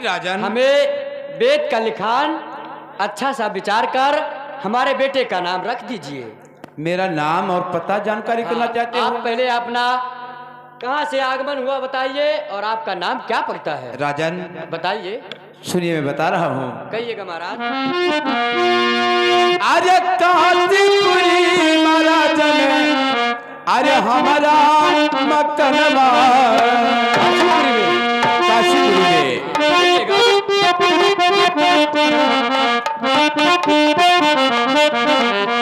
राजन, हमें वेद का लिखान अच्छा सा विचार कर हमारे बेटे का नाम रख दीजिए। मेरा नाम और पता जानकारी करना चाहते आप हो? पहले अपना कहाँ से आगमन हुआ बताइए और आपका नाम क्या पड़ता है? राजन बताइए। सुनिए, मैं बता रहा हूँ। कहिएगा महाराज। अरे काशीपुरी महाराज में, अरे हमारा मकनवा काशीपुरी में।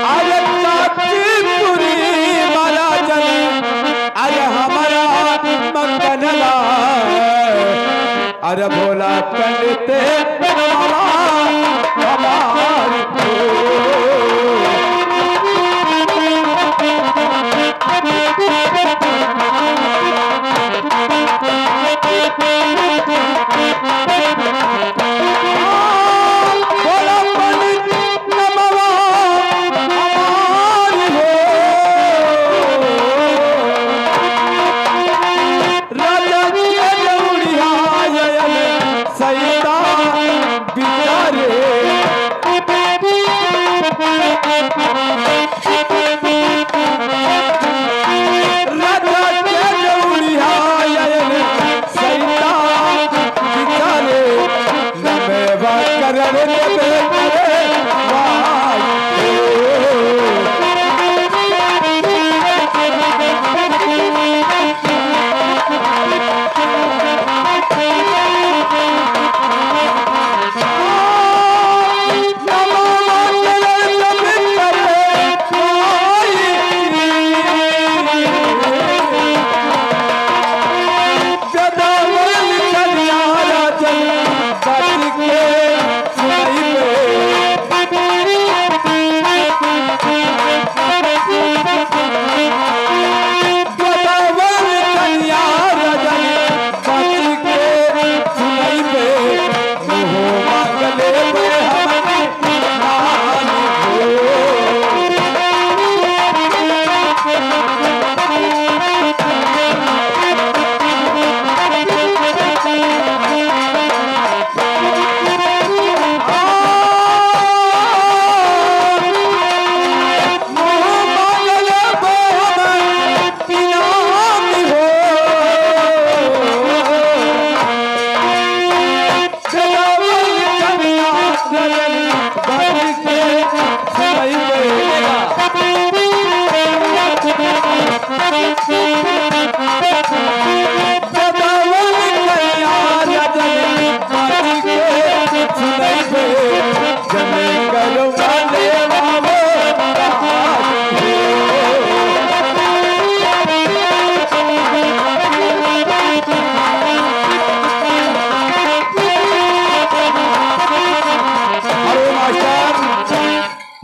अरे काशीपुरी महाराज में, अरे हमारा मकनवा, अरे भोला पंडित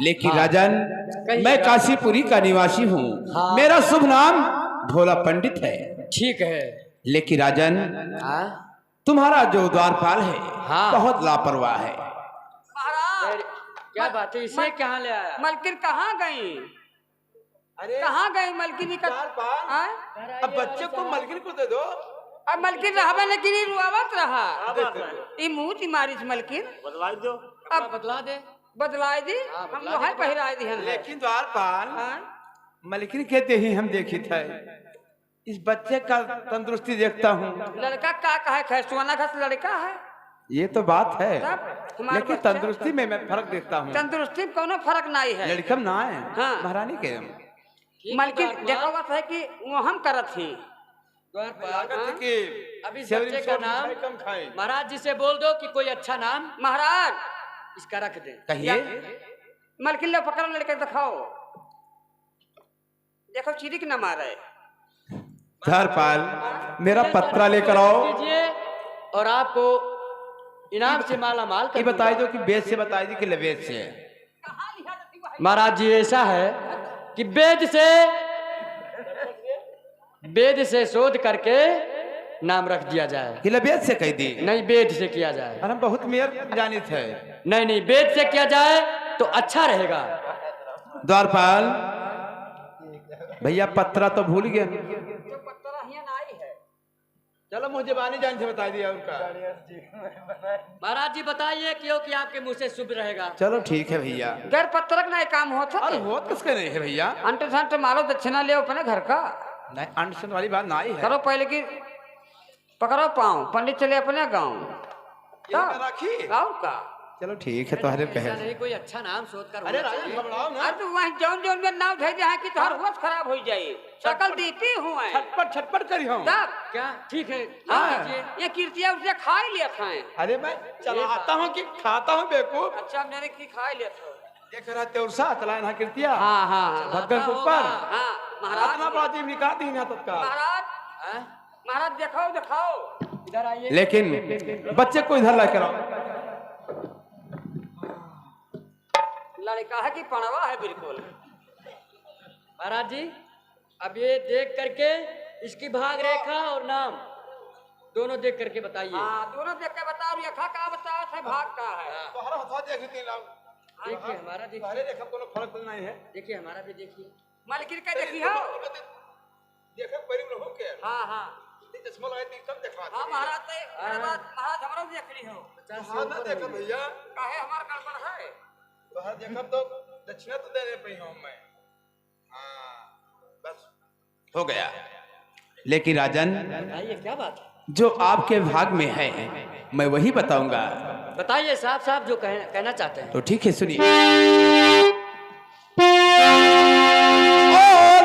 लेकिन राजन, मैं काशीपुरी का निवासी हूँ। मेरा शुभ नाम भोला पंडित है। ठीक है। लेकिन राजन, तुम्हारा जो द्वारपाल है बहुत लापरवाह है। महाराज, क्या बात है? इसे कहाँ ले आया? मलकिन कहाँ गई? अरे कहाँ गई मलकिन? अब बच्चे को मलकिन को दे दो। अब मलकिन रहा लेकिन रुआवत रहा। ये मुँह तिमारी मलकिन बदला दो। अब बदला दे, बदलाए दी। हम लोहाई पहिराए दी। लेकिन द्वारपाल, मलकिन कहते ही हम देखी थे। इस बच्चे का तंदुरुस्ती देखता हूँ। लड़का का कहे खैसुआना खस लड़का है। ये तो बात है, लेकिन बच्चा? तंदुरुस्ती में मैं फर्क देखता हूँ। तंदुरुस्ती में कोनो फर्क नहीं है। लड़कम ना है। हाँ। महारानी के मलकिन देखा बात है कि वो हम करत ही। अब इस बच्चे का नाम महाराज जी से बोल दो कि कोई अच्छा नाम महाराज इसका रख दे। कहिए। मलकिन ले पकड़ लड़के दिखाओ। देखो चिरिक न मारे। धरपाल मेरा पत्रा लेकर आओ। कीजिए और आपको इनाम से माला माल कर ये बताई दो कि वेद से बताई दी कि लवेद से। महाराज जी ऐसा है कि वेद से शोध करके नाम रख दिया जाए। कि लवेद से कह दी। नहीं, वेद से किया जाए। अरे हम बहुत मेयर जानित है। नहीं नहीं, वेद से किया जाए तो अच्छा रहेगा। द्वारपाल भैया पत्रा तो भूल गए। जो पत्रा हियां आई है। चलो मुझे बानी जान से बता दिया उनका। महाराज जी बताइए क्योंकि आपके मुंह से शुभ रहेगा। चलो ठीक है भैया। गैर पत्रक ना काम होता अरे हो किसके नहीं है भैया। अंट संट मालो दक्षिणा ले अपने घर का। नहीं अंडरस्टैंड वाली बात ना ही है। करो पहले की पकड़ो पाँव, पंडित चले अपने गाँव राखी गाँव का। चलो ठीक है तुम्हारे ऐसा कहे। नहीं, कोई अच्छा नाम शोध कर अरे होना राजा चाहिए। घबराओ ना। अरे तो वहीं जौन जौन में नाव भेज दे कि तोहर होश खराब हो जाए। सकल दीपी हुए छटपट छटपट करी हूँ। तब क्या ठीक है, हाँ। हाँ कीजिए। ये कीर्तिया उसे खा ही लिया था। अरे मैं चलाता हूँ कि खाता हूँ बेवकूफ। अच्छा मैंने की खा ही लिया था। देख रहा तेरसा चला ना कीर्तिया। हाँ हाँ भगन ऊपर हाँ महाराज इतना बड़ा जीव निकाल दी ना तत्काल। महाराज हाँ? महाराज दिखाओ दिखाओ। इधर आइए। लेकिन बच्चे को इधर ला कर लड़का है कि पणवा है बिल्कुल। महाराज जी अब ये देख करके इसकी भाग रेखा और नाम दोनों देख करके बताइए। हाँ दोनों देख के बताओ रेखा का बताओ है भाग का है। तुम्हारा हथा देख तीन लाख। देखिए हमारा देखिए। पहले देखा कोनो फर्क तो नहीं है। देखिए हमारा भी देखिए। मालकिन का देखी हो। देखा परी में हो के। हाँ हाँ चश्मा लगाए तीन सब देखा। हाँ महाराज महाराज हमारा देख ली हो। हाँ ना देखा भैया। काहे हमार गड़बड़ है। तो हाँ देखा तो दक्षिणा तो देने पे हूँ मैं। हाँ बस हो गया। लेकिन राजन बताइए क्या बात है। जो आपके भाग में है मैं वही बताऊंगा। बताइए साफ साफ जो कहना चाहते हैं। तो ठीक है सुनिए। ओ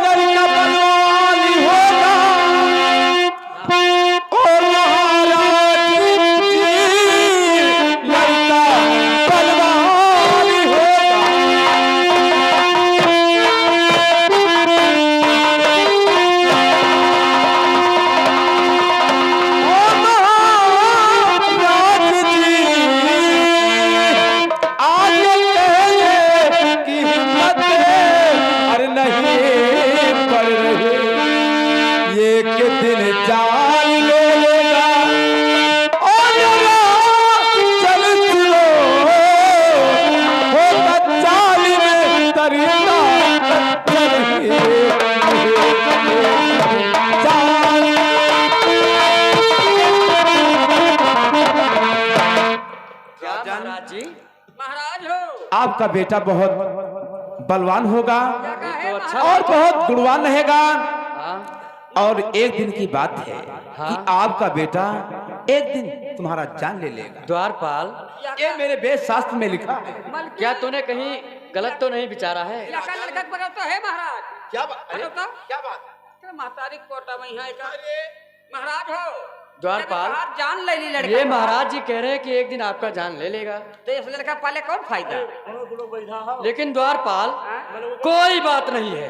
लड़का बनवाली होगा ओ महाराज जी लड़का बनवाली होगा। ओ महाराज जी आज कहने की हिम्मत और नहीं पड़ रही। ये कि दिन जान लेगा और चल चलो होगा चाली में तरीका क्या महाराज जी। महाराज हो आपका बेटा बहुत बलवान होगा क्या है तो अच्छा और बहुत गुणवान रहेगा। हाँ और एक दिन की बात है कि आपका बेटा एक दिन तुम्हारा जान ले लेगा। द्वारपाल ये मेरे वेद शास्त्र में लिखा है। क्या तूने कहीं गलत तो नहीं विचारा है। लड़का लड़का बगल तो है महाराज। क्या बात हेलो तो क्या बात क्या महतारी कोटा में यहाँ का महाराज हो। द्वारपाल बाहर जान ले ली लड़का। ये महाराज जी कह रहे हैं कि एक दिन आपका जान ले लेगा। तो इस लड़का पाले कौन फायदा। लेकिन द्वारपाल कोई बात नहीं है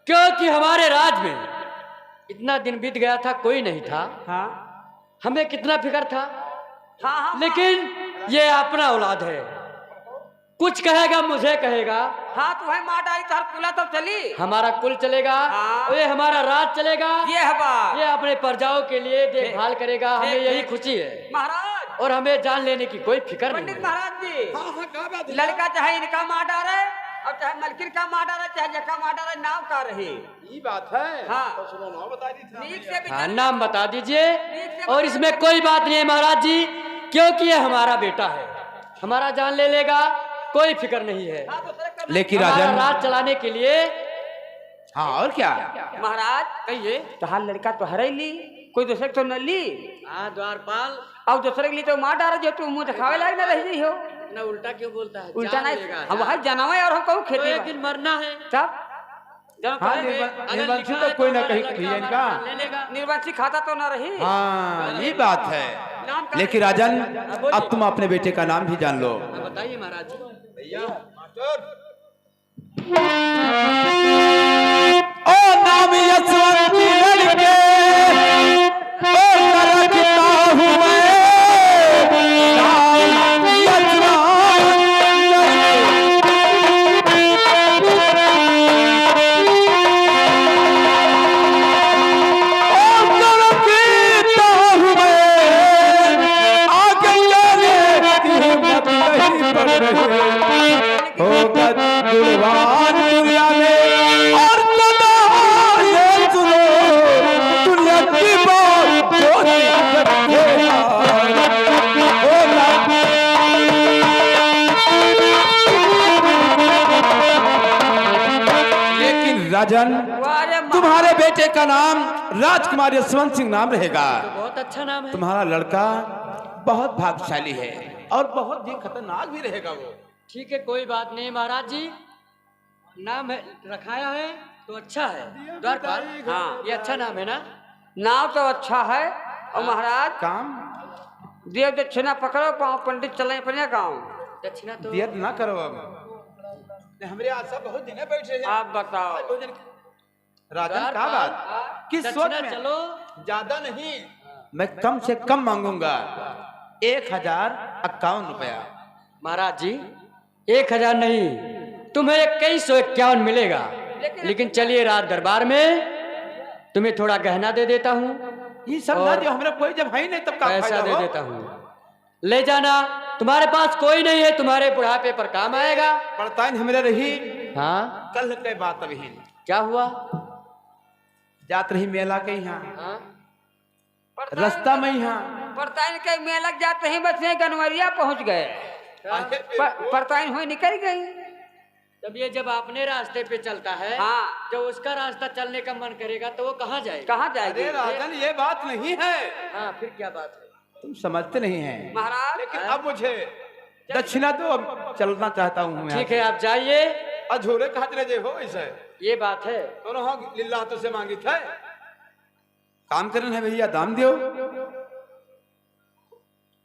क्योंकि हमारे राज में इतना दिन बीत गया था कोई नहीं था। हाँ हमें कितना फिक्र था। हाँ हाँ लेकिन ये अपना औलाद है, कुछ कहेगा मुझे कहेगा। हाँ तू है माँ डाली तो कुला तब चली। हमारा कुल चलेगा। हाँ। ये हमारा राज चलेगा। ये है बात। ये अपने प्रजाओं के लिए देखभाल करेगा। हमें यही खुशी है महाराज और हमें जान लेने की कोई फिक्र नहीं पंडित है। महाराज जी लड़का चाहे इनका माँ डाले और चाहे मलकिन का माँ डाले चाहे जका माँ डाले नाव का रहे। ये बात है। हाँ तो सुनो ना बता दी थी। नीक से हाँ भी नाम बता दीजिए। और इसमें कोई बात नहीं है महाराज जी क्योंकि ये हमारा बेटा है। हमारा जान ले लेगा, कोई फिक्र नहीं है। लेकिन हमारा राजन राज चलाने के लिए। हाँ और क्या महाराज कहिए। तोहार लड़का तो हरे ली कोई दूसरे तो न ली हाँ द्वारपाल और दूसरे के लिए तो माँ डाल जो तू मुँह दिखावे लायक न रह हो। ना उल्टा क्यों बोलता है। उल्टा जान नहीं लेगा, हम वहाँ जनावे और हम कहूँ तो खेती एक बा। दिन मरना है। तब जब हाँ कहे, अगर निर्वंशी लिखा तो है कोई ना हमारा कहीं लड़का कही हमारा इनका। जान ले लेगा। निर्वंशी खाता तो न रही। हाँ ये बात है। नाम का लेकिन राजन बोलिए। अब तुम अपने बेटे का नाम भी जान लो। हाँ, बताइए महाराज जी। ओ राजन, वारे तुम्हारे बेटे का नाम राजकुमार यशवंत सिंह नाम रहेगा। तो बहुत अच्छा नाम है। तुम्हारा लड़का बहुत भाग्यशाली है और बहुत ही खतरनाक भी रहेगा वो। ठीक है, कोई बात नहीं महाराज जी, नाम है रखाया है तो अच्छा है। द्वारपाल, हाँ। ये अच्छा नाम है ना? नाम तो अच्छा है। और महाराज काम देव दक्षिणा पकड़ो, पाँव पंडित चले अपने गाँव। दक्षिणा तो देर ना करो अब। हमारे आशा बहुत दिन बैठे हैं। आप बताओ। राजन क्या बात, किस सोच दक्षिणा में? चलो। ज्यादा नहीं, मैं कम से कम मांगूंगा 1051 रुपया। महाराज जी 1000 नहीं, तुम्हें 2151 मिलेगा। लेकिन चलिए रात दरबार में तुम्हें थोड़ा गहना दे देता हूँ। ये सब ना जो हमारा कोई जब है ही नहीं तब का पैसा फायदा दे हो? देता हूँ, ले जाना। तुम्हारे पास कोई नहीं है, तुम्हारे बुढ़ापे पर काम आएगा। पड़ताइन हमारे रही। हाँ, कल के बात अभी क्या हुआ? जात रही मेला के यहाँ, हाँ? रास्ता में यहाँ परताइन के मेलक जाते ही बस यहीं गनवरिया पहुंच गए। परताइन हुई निकल गई। तब ये जब अपने रास्ते पे चलता है, हाँ। जब उसका रास्ता चलने का मन करेगा तो वो कहाँ जाएगा? कहाँ जाएगी? अरे राजन ये बात नहीं है, हाँ, फिर क्या बात है? तुम समझते नहीं हैं। महाराज लेकिन अब मुझे दक्षिणा तो अब चलना चाहता हूँ मैं। ठीक है, आप जाइए। अधूरे खातिर जे हो ऐसे ये बात है। दोनों हाँ लिल्ला तो से मांगी थे। काम करना है भैया, दाम दियो।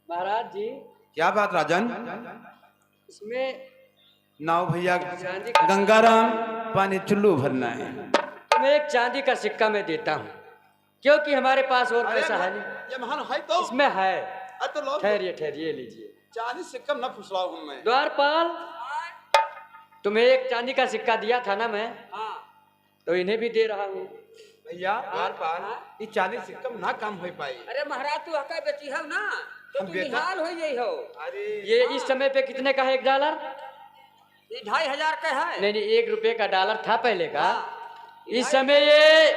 महाराज जी क्या बात राजन? इसमें नाव भैया चांदी का गंगाराम, पानी चुल्लू भरना है। तुम्हें एक चांदी का सिक्का मैं देता हूँ, क्योंकि हमारे पास और पैसा है नहीं। ये महान है तो इसमें है। तो लो ठहरिए ठहरिए, लीजिए। चांदी से कम ना फुसलाओ हूँ मैं। द्वारपाल, तुम्हें एक चांदी का सिक्का दिया था ना मैं, हाँ। तो इन्हें भी दे रहा हूँ। भैया बार बार ये चांदी से कम ना काम हो पाई। अरे महाराज तू हका बेची हो ना, तो हम तू बेटा- निहाल हो यही हो। अरे ये इस समय पे कितने का है $1? ये 2500 का है। नहीं नहीं, $1 का डॉलर था पहले का। इस समय ये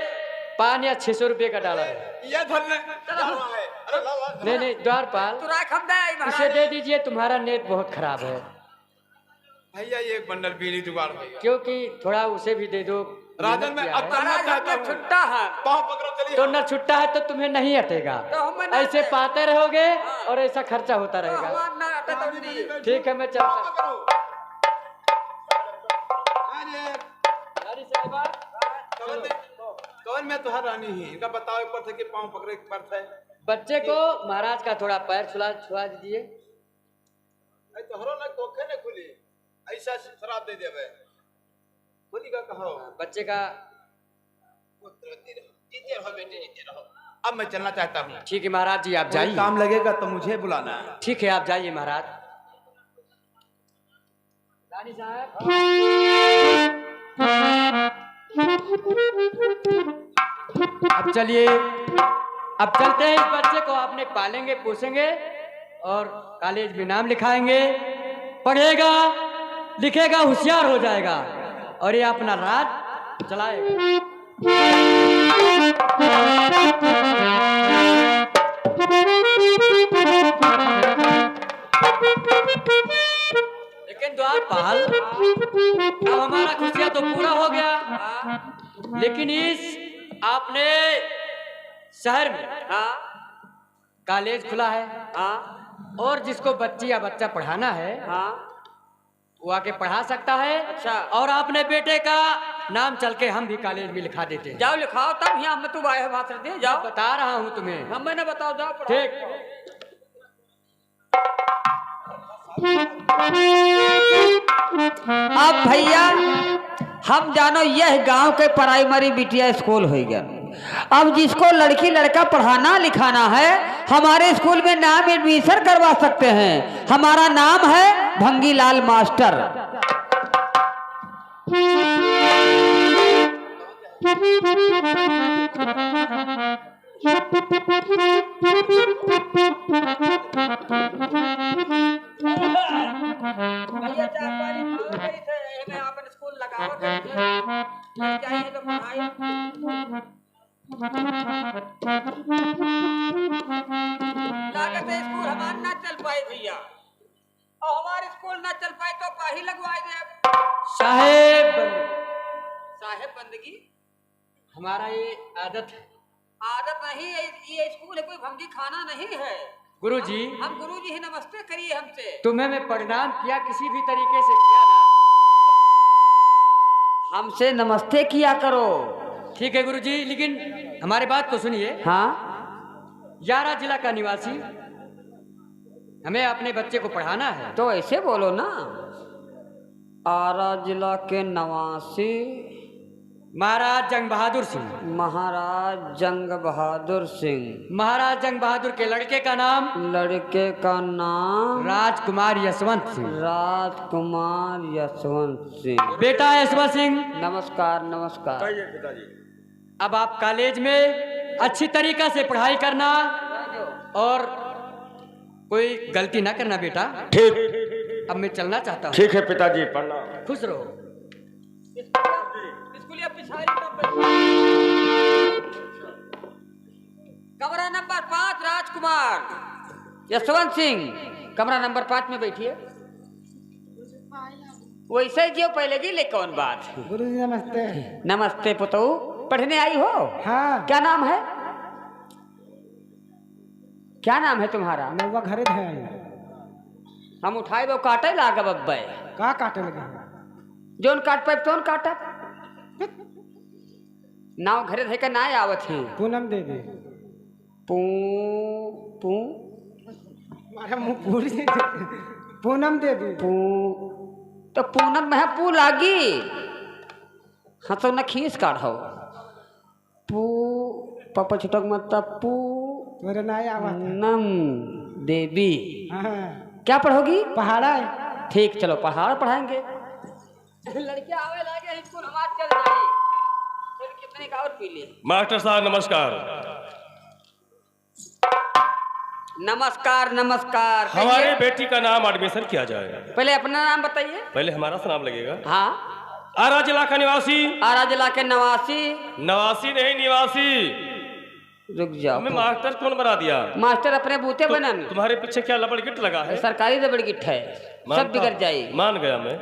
500 या 600 रुपये का डॉलर है। ये धरने है। अरे लाओ नहीं नहीं द्वारपाल, तू राख हम दे इसे महाराज। दे दीजिए, तुम्हारा नेट बहुत खराब है। भैया ये एक बंडल बीड़ी जुगाड़ भैया। क्योंकि थोड़ा उसे भी दे दो। राजन मैं किया अब है। करना महाराज चाहता हमने हूँ। छुट्टा है। पाँव पकड़ो चलिए। तो न छुट्टा है तो तुम्हें नहीं हटेगा। तो हमें ना ऐसे दे। पाते रहोगे और ऐसा खर्चा होता तो रहेगा। हमार ना आते तो नहीं। ठीक है, मैं पाँव चलता पकड़ो। अरे रानी साहिबा, कौन मैं तुहार रानी ही, इनका बताओ एक पर थे कि पाँव पकड़े एक पर थे। बच्चे को महाराज का थोड़ा पैर छुआ दीजिए। अरे तोहरो ना कोखे ने खुली, ऐसा शराब दे देवे। खुली का कहो। बच्चे का जीते रहो बेटे, जीते रहो। अब मैं चलना चाहता हूँ। ठीक है महाराज जी, आप कोई जाइए। काम लगेगा तो मुझे बुलाना। ठीक है, आप जाइए महाराज। रानी साहब, अब चलिए, अब चलते हैं। इस बच्चे को आपने पालेंगे पोसेंगे और कॉलेज में नाम लिखाएंगे। पढ़ेगा लिखेगा, होशियार हो जाएगा और ये अपना राज चलाएगा। लेकिन द्वारपाल, अब हमारा खुशियां तो पूरा हो गया, लेकिन इस आपने शहर में हाँ कॉलेज खुला है हाँ और जिसको बच्ची या बच्चा पढ़ाना है हाँ। वो आके पढ़ा सकता है। अच्छा। और अपने बेटे का नाम चल के हम भी कॉलेज में लिखा देते हैं। जाओ लिखाओ, तब यहाँ में तू आए भाषण दे जाओ। बता रहा हूँ तुम्हें। हम मैंने बताओ, जाओ पढ़ाओ। ठीक। अब भैया हम जानो यह गांव के प्राइमरी बिटिया स्कूल हो गया। अब जिसको लड़की लड़का पढ़ाना लिखाना है हमारे स्कूल में नाम एडमिशन करवा सकते हैं। हमारा नाम है भंगीलाल मास्टर। भैया चार पारी भाव गई थे, एमे आपन स्कूल लगावत है। ये चाहिए तो पढ़ाई। लागत है स्कूल हमार ना चल पाए भैया, और हमारे स्कूल ना चल पाए तो काहे लगवाए दे। साहेब साहेब बंदगी हमारा ये आदत है। आदत नहीं है, ये स्कूल है, कोई भंगी खाना नहीं है। गुरुजी, हम गुरुजी ही नमस्ते करिए हमसे। तुम्हें मैं प्रणाम किया किसी भी तरीके से किया ना। हमसे नमस्ते किया करो। ठीक है गुरुजी, लेकिन हमारी बात तो सुनिए। हाँ, 11 जिला का निवासी, हमें अपने बच्चे को पढ़ाना है। तो ऐसे बोलो ना। आरा जिला के नवासी महाराज जंग बहादुर सिंह। महाराज जंग बहादुर सिंह। महाराज जंग बहादुर के लड़के का नाम? लड़के का नाम राजकुमार यशवंत सिंह। राजकुमार यशवंत सिंह। बेटा यशवंत सिंह, नमस्कार नमस्कार। अब आप कॉलेज में अच्छी तरीका से पढ़ाई करना और कोई गलती ना करना बेटा। ठीक। अब मैं चलना चाहता हूँ। ठीक है पिताजी, प्रणाम। खुश रहो। कमरा नंबर 5 राजकुमार यशवंत सिंह, कमरा नंबर 5 में बैठिए। वैसे जो पहले की ले कौन बात। गुरुजी नमस्ते। नमस्ते पुतऊ, पढ़ने आई हो? हाँ। क्या नाम है? क्या नाम है तुम्हारा? नौवा घरे है। हम उठाए वो काटे लागा बब्बे। का काटे लगे? जोन काट पाइप तोन काटा। नाव घरे थे का ना आवत है। पूनम देवी। पू पू मारा मुंह पूरी। पूनम देवी। पू तो पूनम में है पू लागी। हाँ तो न खींच काढ़ो। पू पापा छुटक मत पू मेरे ना आवत है। नम देवी। हाँ। क्या पढ़ोगी? पहाड़ा है। ठीक, चलो पहाड़ पढ़ाएंगे। लड़कियां आवे लागे स्कूल हमारे चल जाए। फिर कितने का और पी ले। मास्टर साहब नमस्कार। नमस्कार नमस्कार। हमारे कहिए। बेटी का नाम एडमिशन किया जाए। पहले अपना नाम बताइए। पहले हमारा सा नाम लगेगा। हाँ। आरा जिला का निवासी। आरा जिला के नवासी। नवासी नहीं निवासी। रुक जाओ। हमें मास्टर कौन बना दिया? मास्टर अपने बूते बनन। तुम्हारे पीछे क्या लबड़ गिट लगा है? सरकारी रबड़ गिट्ठ है, सब बिगड़ जाएगी। मान गया मैं।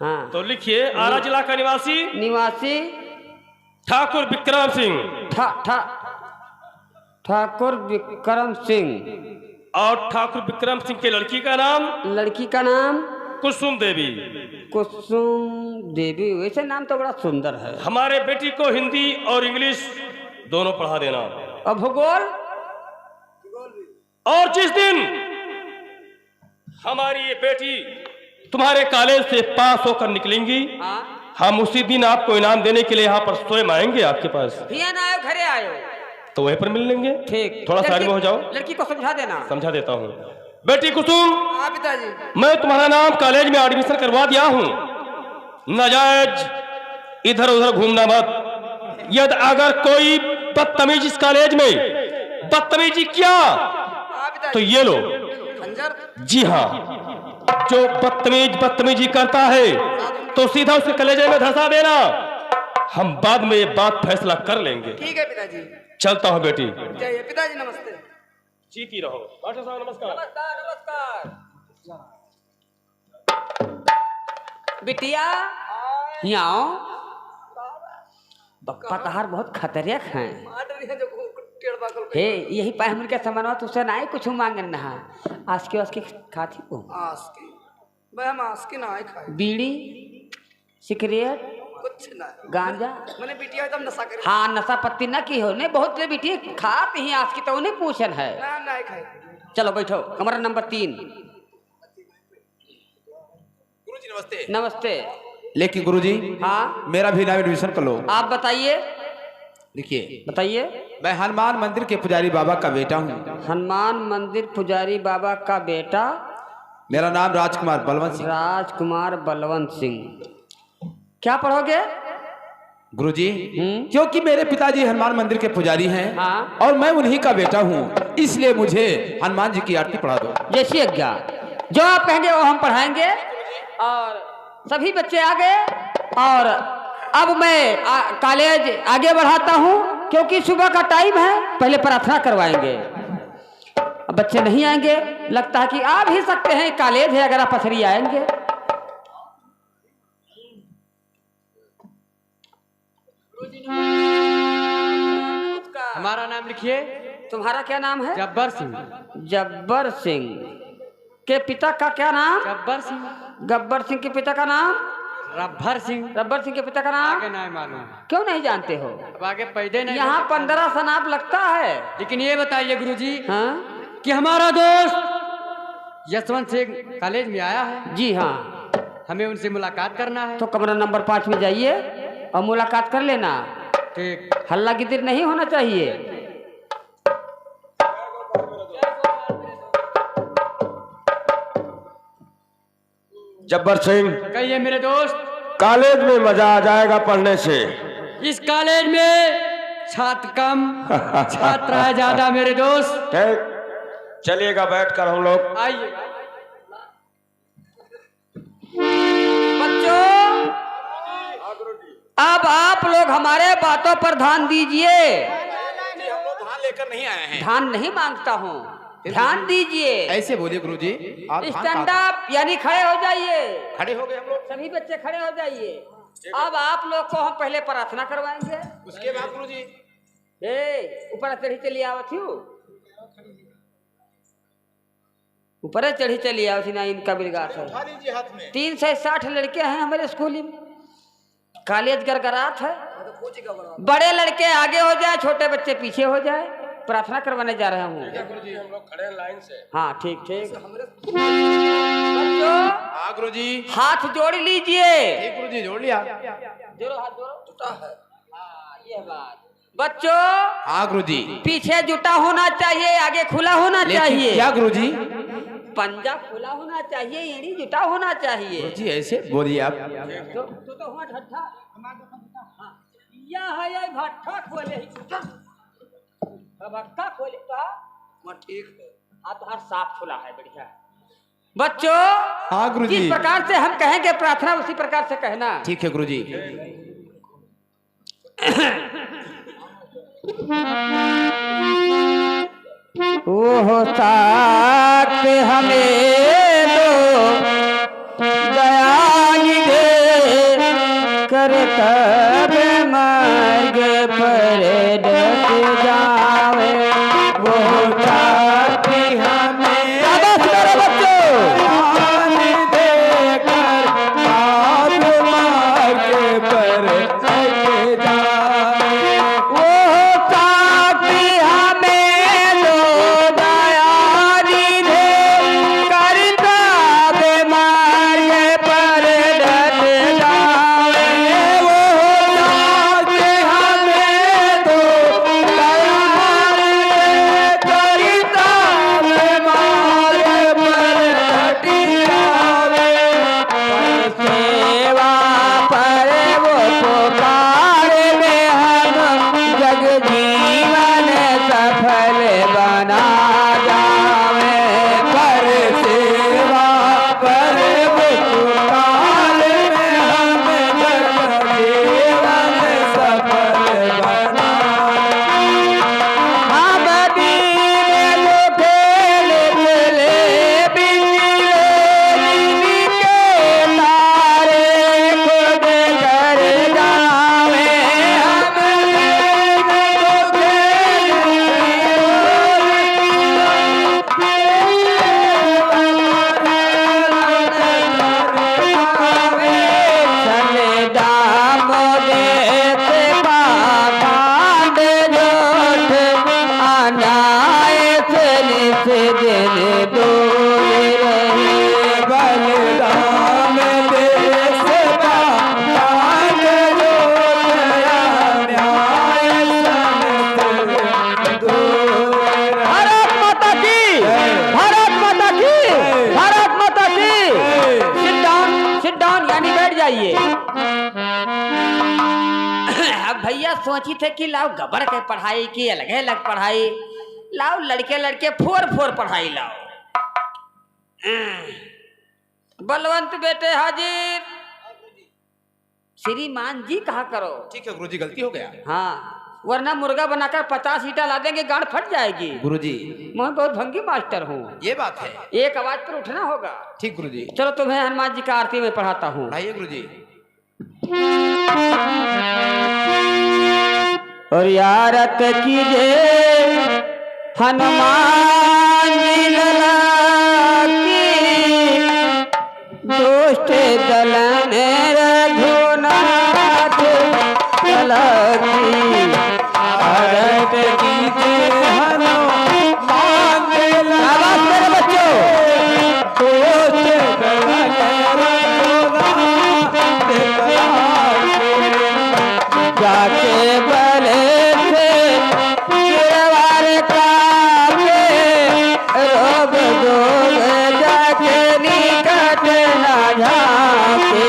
हाँ। तो लिखिए, आरा जिला का निवासी निवासी ठाकुर विक्रम सिंह। ठाकुर विक्रम सिंह। और ठाकुर विक्रम सिंह के लड़की का नाम? लड़की का नाम कुसुम देवी। कुसुम देवी। वैसे नाम तो बड़ा सुंदर है। हमारे बेटी को हिंदी और इंग्लिश दोनों पढ़ा देना। और भूगोल? और जिस दिन हमारी ये बेटी तुम्हारे कॉलेज से पास होकर निकलेंगी, हाँ। हम उसी दिन आपको इनाम देने के लिए यहाँ पर स्वयं आएंगे आपके पास। फिर आयो घरे आयो। तो वहीं पर मिल लेंगे। ठीक। थोड़ा साइड में हो जाओ। लड़की को समझा देना। समझा देता हूँ। बेटी कुसुम, हाँ पिताजी। मैं तुम्हारा नाम कॉलेज में एडमिशन करवा दिया हूँ। नाजायज इधर उधर घूमना मत। यदि अगर कोई बदतमीज इस कॉलेज में बदतमीजी किया तो ये लो। जी हाँ, जो बदतमीजी करता है तो सीधा उसके कलेजे में धंसा देना। हम बाद में ये बात फैसला कर लेंगे। ठीक है पिताजी। चलता हूँ बेटी। जाइए पिताजी नमस्ते। जीती रहो। मास्टर साहब नमस्कार। नमस्कार बिटिया, यहाँ आओ। पतहार बहुत खतरनाक हैं। हे यही पहमन के सामान तुझसे ना ही कुछ मांगन ना। आस्की खाती हो? आस्की भाई, हम आस्की ना खाए। बीड़ी सिगरेट कुछ ना। गांजा मैंने बिटिया एकदम नशा कर। हाँ, नशा पत्ती ना की हो ने। बहुत से बिटिया खाती ही आस्की तो उन्हें पूछन है। ना ना खाए। चलो बैठो, कमरा नंबर 3। गुरुजी नमस्ते। नमस्ते। लेकिन गुरुजी, हाँ। मेरा भी नाम एडमिशन कर लो। आप बताइए। देखिए, बताइए। मैं हनुमान मंदिर के पुजारी बाबा का बेटा हूँ। हनुमान मंदिर पुजारी बाबा का बेटा? मेरा नाम राजकुमार बलवंत सिंह। राजकुमार बलवंत सिंह। क्या पढ़ोगे? गुरुजी, क्योंकि मेरे पिताजी हनुमान मंदिर के पुजारी हैं। हाँ। और मैं उन्हीं का बेटा हूँ, इसलिए मुझे हनुमान जी की आरती पढ़ा दो। जैसी आज्ञा। जो आप कहेंगे वो हम पढ़ाएंगे। और सभी बच्चे आ गए। और अब मैं कॉलेज आगे बढ़ाता हूँ, क्योंकि सुबह का टाइम है। पहले प्रार्थना करवाएंगे। अब बच्चे नहीं आएंगे, लगता है कि आ भी सकते हैं, कॉलेज है, अगर आप पथरी आएंगे। हमारा नाम लिखिए। तुम्हारा क्या नाम है? जब्बर सिंह। जब्बर सिंह के पिता का क्या नाम? जब्बर सिंह। गब्बर सिंह के पिता का नाम? रब्बर सिंह। रब्बर सिंह के पिता का नाम? आगे नहीं मालूम। क्यों नहीं जानते हो? अब आगे पैदे नहीं। यहाँ 15 सनाप लगता है। लेकिन ये बताइए गुरुजी, हाँ कि हमारा दोस्त यशवंत सिंह कॉलेज में आया है। जी हाँ। हमें उनसे मुलाकात करना है। तो कमरा नंबर 5 में जाइए और मुलाकात कर लेना। ठीक। हल्ला गिद्दर नहीं होना चाहिए। जब्बर सिंह, कहिए मेरे दोस्त। कॉलेज में मजा आ जाएगा पढ़ने से। इस कॉलेज में छात्र कम छात्र है ज्यादा मेरे दोस्त। ठीक, चलिएगा बैठकर हम लोग। आइए। बच्चों, अब आप लोग हमारे बातों पर ध्यान दीजिए। हम लोग धान लेकर नहीं आए हैं। ध्यान नहीं मांगता हूँ, ध्यान दीजिए। ऐसे बोलिए गुरुजी। आप धान स्टैंड अप यानी खड़े हो जाइए। खड़े हो गए हम लोग। सभी बच्चे खड़े हो जाइए। अब आप लोग को हम पहले प्रार्थना करवाएंगे। उसके बाद गुरुजी ऊपर चढ़ी चली आवत हूँ, ऊपर चढ़ी चली आवत ना। इनका बिरगात है। उठा लीजिए हाथ में। 360 लड़के हैं हमारे स्कूल में। कॉलेज गरगरात है। बड़े लड़के आगे हो जाए, छोटे बच्चे पीछे हो जाए। प्रार्थना करवाने जा रहा हूँ। हम लोग खड़े हैं लाइन से। हाँ ठीक ठीक। बच्चों, हाँ गुरुजी। हाथ जोड़ लीजिए। ठीक गुरुजी, जोड़ लिया। जोड़ो हाथ जोड़ो। जुटा है। हाँ ये बात। बच्चों, हाँ गुरुजी। पीछे जुटा होना चाहिए, आगे खुला होना चाहिए। क्या गुरुजी? पंजा खुला होना चाहिए, एड़ी जुटा होना चाहिए। गुरुजी ऐसे बोलिए आप। तो हुआ ढट्ठा। हाँ, यह है ये भट्ठा खोले ही। भट्ठा खोले तो ठीक है। हाथ हाथ साफ खुला है, बढ़िया। बच्चों, हाँ गुरुजी। जिस प्रकार से हम कहेंगे प्रार्थना उसी प्रकार से कहना। ठीक है गुरुजी। वो साथ हमें दो दयाल दे कर तब मार्ग पर डट जावे। वो साथ हमें बच्चों दे कर मार्ग पर डट जावे। वो भैया सोची थे कि लाओ गबर के पढ़ाई की अलग अलग पढ़ाई लाओ, लड़के लड़के फोर फोर पढ़ाई लाओ। बलवंत बेटे हाजिर, श्रीमान जी कहा करो। ठीक है गुरुजी, गलती हो गया। हाँ, वरना मुर्गा बनाकर 50 ईटा ला देंगे, गांड फट जाएगी। गुरुजी मैं बहुत भंगी मास्टर हूँ। ये बात है। एक आवाज पर उठना होगा। ठीक गुरुजी। चलो तुम्हें हनुमान जी का आरती में पढ़ाता हूँ। पढ़ाइए गुरुजी। और यारत कीजिए हनुमान जी लला की दुष्ट दलन रघुनाथ लला की यारत कीजिए हनुमान जी लला मेरे बच्चों दुष्ट दलन रघुनाथ जाके बले से गिरवार काके रोग दोग जाके निकट ना झाके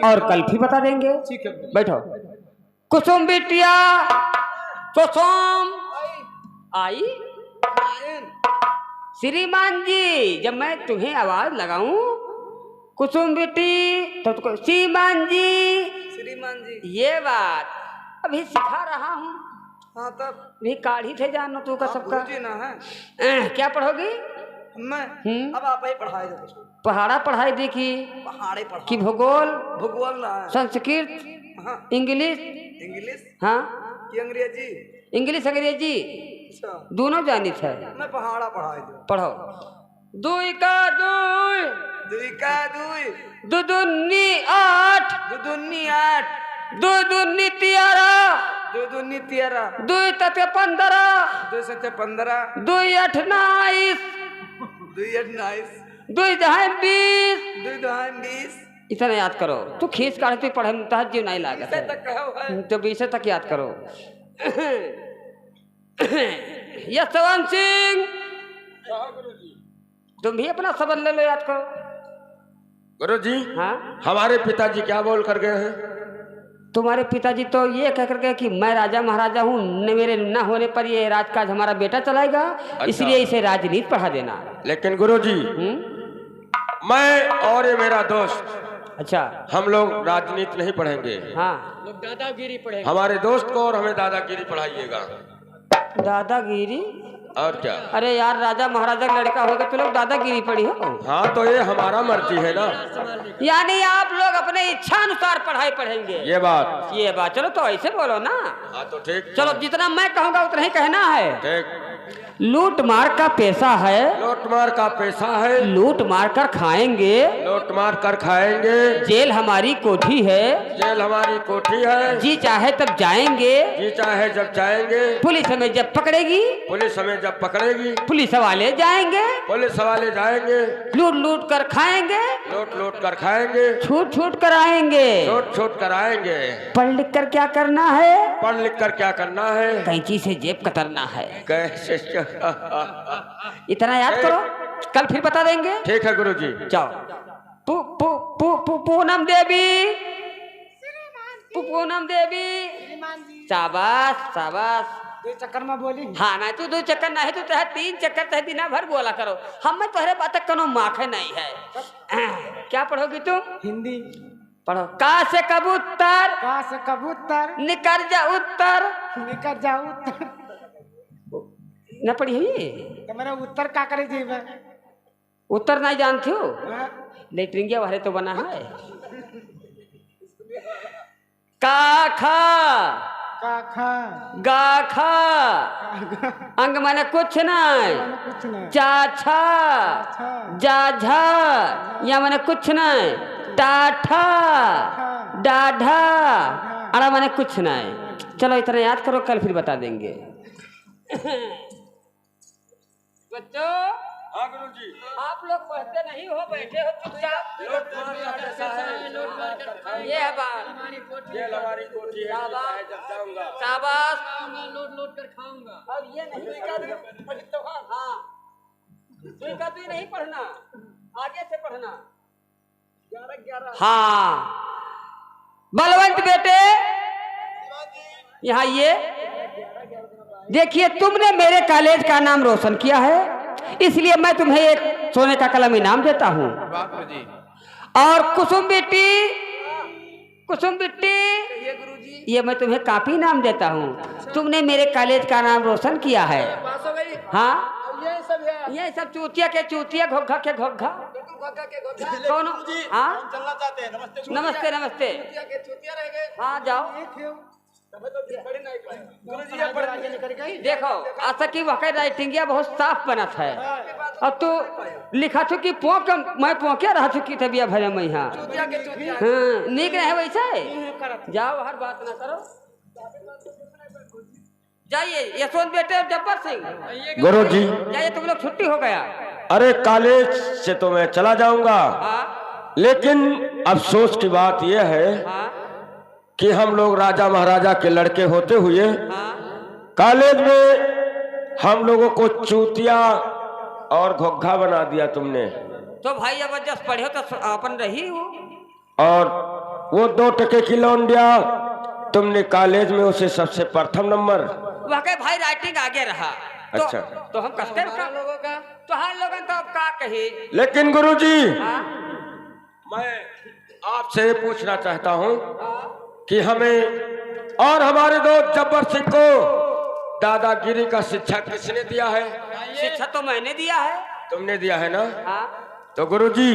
और कल भी बता देंगे। ठीक है। बैठो। कुसुम बिटिया कुसुम आई। श्रीमान जी जब मैं तुम्हें आवाज लगाऊं कुसुम बेटी तो श्रीमान जी ये बात अभी सिखा रहा हूँ। हाँ तब नहीं काढ़ी थे जानो तू का सबका ना है। क्या पढ़ोगी? मैं अब आप ही पढ़ाई दो। पहाड़ा पढ़ाई देखी पहाड़े पढ़ा कि भूगोल भूगोल ना है। संस्कृत हाँ। इंग्लिश हाँ कि अंग्रेजी इंग्लिश अंग्रेजी अच्छा दोनों जानित है। मैं पहाड़ा पढ़ाई दो। पढ़ो। दुई का दुई दुई का दुई दु दुन्नी आठ दु दुन्नी आठ दु दुन्नी तियारा दु दुन्नी तियारा दुई तते 15 दो सत्य 15 दुई 28 दुई 28 दुई दहाई 20 दुई दहाई 20 इतना याद करो। तू खींच काढ़ तू पढ़े में तहत जीव नहीं लागत से है तक कहो है तो 20 तक याद करो। यशवंत सिंह तुम भी अपना सबक ले लो याद करो। गुरुजी हाँ हमारे पिताजी क्या बोल कर गए हैं? तुम्हारे पिताजी तो ये कह कर गए कि मैं राजा महाराजा हूँ मेरे न होने पर ये राजकाज हमारा बेटा चलाएगा। अच्छा। इसलिए इसे राजनीति पढ़ा देना। लेकिन गुरुजी मैं और ये मेरा दोस्त अच्छा हम लोग राजनीति नहीं पढ़ेंगे। हाँ लोग दादागिरी पढ़ेंगे। हमारे दोस्त को और हमें दादागिरी पढ़ाइएगा। दादागिरी और क्या। अरे यार राजा महाराजा का लड़का होगा तो लोग दादागिरी पड़ी हो। हाँ तो ये हमारा मर्जी है ना। यानी आप लोग अपने इच्छा अनुसार पढ़ाई पढ़ेंगे। ये बात चलो तो ऐसे बोलो ना। हाँ तो ठीक। चलो जितना मैं कहूँगा उतना ही कहना है। ठीक। लूट मार का पैसा है, लूट मार का पैसा है, लूट मार कर खाएंगे, लूट मार कर खाएंगे। जेल हमारी कोठी है, जेल हमारी कोठी है। जी चाहे तब जाएंगे, जी चाहे जब जाएंगे। पुलिस हमें जब पकड़ेगी, पुलिस हमें जब पकड़ेगी। पुलिस वाले जाएंगे, पुलिस वाले जाएंगे। लूट लूट कर खाएंगे, लूट लूट कर खाएंगे। छूट छूट कर आएंगे। छूट छूट कर आएंगे। पढ़ लिख कर क्या करना है? पढ़ लिख कर क्या करना है? कैंची से जेब कतरना है। कैसे? इतना याद करो, कल फिर बता देंगे। ठीक है गुरुजी। जाओ। पूनम देवी, पूनम देवी, शाबाश शाबाश। 2 चक्कर में बोली। हाँ ना तू 2 चक्कर नहीं तो 3 चक्कर तह दिना भर बोला करो। हम तोहरे बात कनो माखे नहीं है। क्या पढ़ोगी तुम? हिंदी। पढ़ो। का से कबूतर, का से कबूतर, निकर जा उत्तर, निकल जाओ उत्तर। न पढ़ी हुई तो मेरा उत्तर का करे जी मैं? उत्तर नहीं जानती हो? हाँ? लेटरिंगिया वाले तो बना है। का खा, का खा, गा खा, अंग माने कुछ नहीं, कुछ नहीं। चा छा, जा झा, या माने कुछ नहीं, टाठा, डाढ़ा, अड़ा माने कुछ नहीं। चलो इतना याद करो, कल फिर बता देंगे। बच्चों, हाँ गुरुजी। आप लोग पढ़ते नहीं हो, बैठे हो चुपचाप। ये है बात। जेल हमारी कोठी है। जब जाऊंगा। शाबाश। लोट लोट कर खाऊंगा। अब ये नहीं हाँ, दुई का दुई नहीं पढ़ना, आगे से पढ़ना। 11 हाँ बलवंत बेटे, यहाँ ये देखिए, तुमने मेरे कॉलेज का नाम रोशन किया है, इसलिए मैं तुम्हें एक सोने का कलम इनाम देता हूँ। और कुसुम बेटी, कुसुम बेटी, ये मैं तुम्हें काफी इनाम देता हूँ। तुमने मेरे कॉलेज का नाम रोशन किया है। हाँ ये सब चूतिया के चूतिया, घोघा के घोघा। कौन? हाँ चलना चाहते हैं। नमस्ते नमस्ते नमस्ते। हाँ जाओ। देखो आशा की वाकई राइटिंगिया बहुत साफ बनत है। और तू लिखा थू कि पोंक, मैं पोंके रहा चुकी थे बिया भरे में यहाँ। हाँ नीक रहे वैसे। जाओ हर बात ना करो, जाइए। यशवंत बेटे और जब्बर सिंह, गुरुजी। जाइए, तुम लोग छुट्टी हो गया। अरे कॉलेज से तो मैं चला जाऊंगा, हाँ लेकिन अफसोस की बात यह है हाँ कि हम लोग राजा महाराजा के लड़के होते हुए हाँ। कॉलेज में हम लोगों को चूतिया और घोघा बना दिया तुमने। तो भाई जबरदस्त पढ़े हो तो अपन रही हो। और वो 2 टके की लौंडिया, तुमने कॉलेज में उसे सबसे प्रथम नंबर। वाकई भाई राइटिंग आगे रहा। तो, अच्छा। तो हम कसते लोगों का तो हर लोगों तो अब का कही। लेकिन गुरुजी, हाँ? मैं आपसे ये पूछना चाहता हूँ कि हमें और हमारे दोस्त जब्बर सिंह को दादागिरी का शिक्षा किसने दिया है? शिक्षा तो मैंने दिया है। तुमने दिया है ना? हाँ? तो गुरुजी,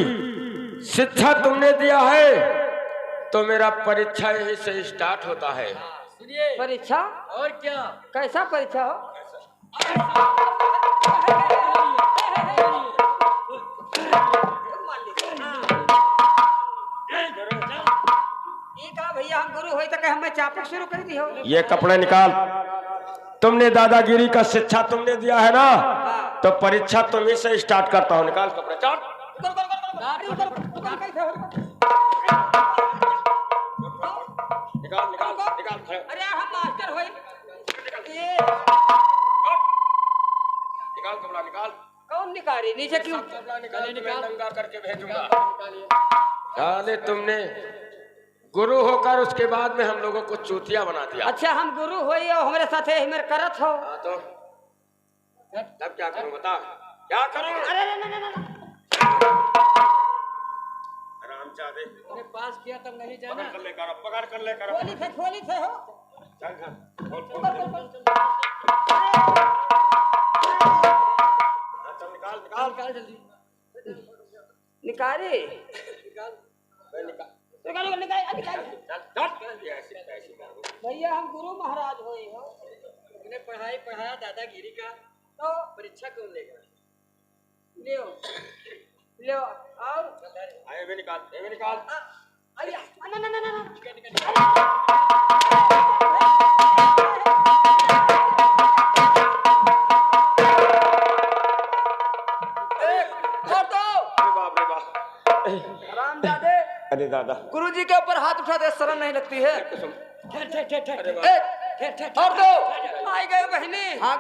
शिक्षा तुमने दिया है तो मेरा परीक्षा यही से स्टार्ट होता है। परीक्षा? और क्या? कैसा परीक्षा हो? भैया हम गुरु हो तो हमें चापक शुरू कर दी हो। ये कपड़े निकाल। तुमने दादागिरी का शिक्षा तुमने दिया है ना, तो परीक्षा तुम्ही से स्टार्ट करता हूँ। निकाल कपड़े, चल। निकाल निकाल निकाल। अरे हम मास्टर हो। निकाल कपड़ा, निकाल। कौन निकाली? नीचे क्यों? कपड़ा निकाल, मैं नंगा करके भेजूंगा। अरे तुमने गुरु होकर उसके बाद में हम लोगों को चूतिया बना दिया। अच्छा हम गुरु हो और हमारे साथ मेरे करत हो। हाँ तो तब क्या करूं बता? क्या करूं? अरे आराम चाहे पास किया तब नहीं जाना। पकड़ कर ले कर, पकड़ कर ले कर। खोली थे हो। चल चल। निकाल जल्दी निकाले भैया हम गुरु महाराज हुए हो। तुमने पढ़ाई पढ़ाया दादागिरी का तो परीक्षा कौन लेगा? लियो लियो और आए वे निकाल अरे ना ना ना ना ना छोड़ दो बाप रे बाप। राम दादे अरे दादा गुरु जी के ऊपर हाथ उठा दे, शर्म नहीं लगती है। ठहर ठहर ठहर ठहर छोड़ दो, आई गए बहनी। हाँ